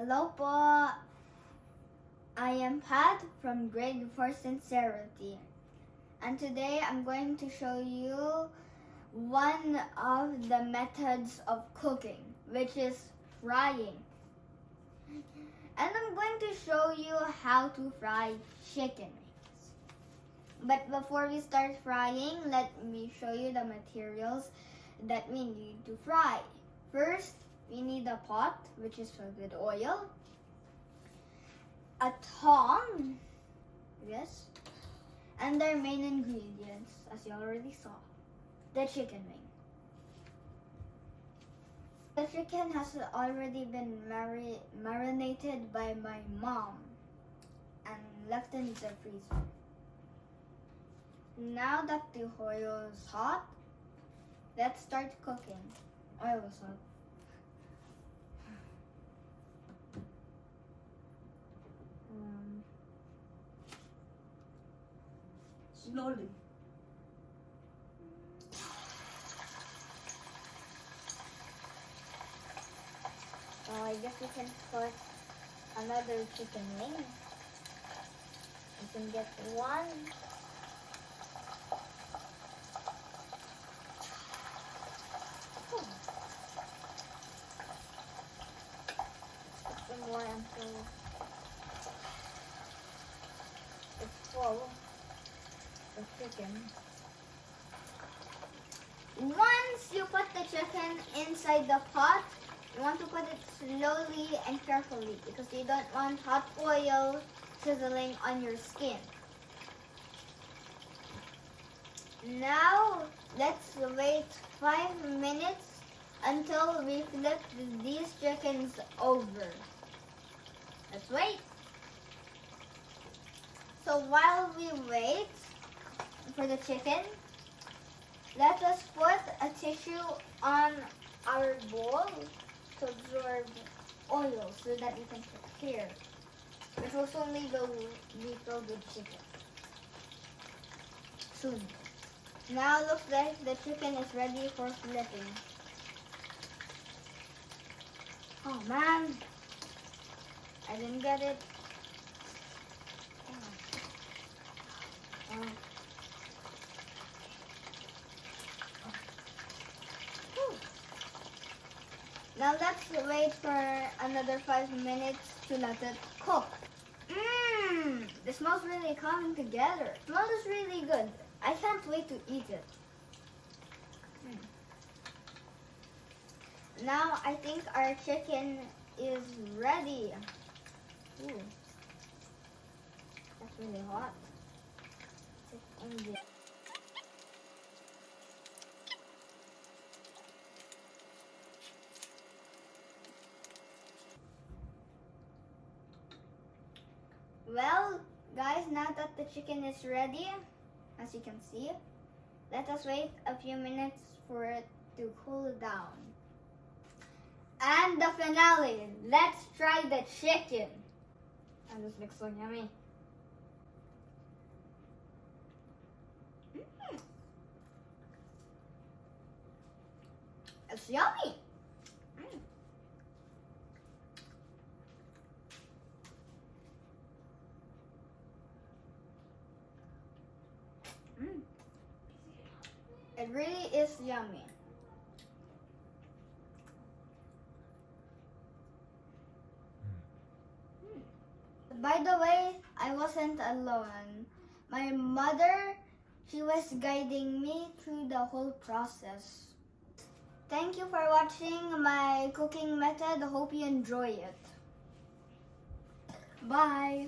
Hello po. I am Pat from grade 4 Sincerity. And today I'm going to show you one of the methods of cooking, which is frying. And I'm going to show you how to fry chicken wings. But before we start frying, let me show you the materials that we need to fry. First, we need a pot, which is filled with oil, a tongue, yes, and their main ingredients, as you already saw, the chicken wing. The chicken has already been marinated by my mom and left in the freezer. Now that the oil is hot, let's start cooking. Oil is hot. Slowly. So I guess we can put another chicken wing. We can get one. Put some more until it's full. The chicken. Once you put the chicken inside the pot, you want to put it slowly and carefully because you don't want hot oil sizzling on your skin. Now, let's wait 5 minutes until we flip these chickens over. Let's wait. So while we wait for the chicken, let us put a tissue on our bowl to absorb oil so that we can prepare. It will soon be filled with chicken. Soon. Now looks like the chicken is ready for flipping. Oh man, I didn't get it. Now let's wait for another 5 minutes to let it cook. This smells really coming together. It smells really good. I can't wait to eat it. Now I think our chicken is ready. Ooh, that's really hot. Well, guys, now that the chicken is ready, as you can see, let us wait a few minutes for it to cool down. And the finale, let's try the chicken. And this looks so yummy. It's yummy. It really is yummy. By the way, I wasn't alone. My mother, she was guiding me through the whole process. Thank you for watching my cooking method. Hope you enjoy it. Bye.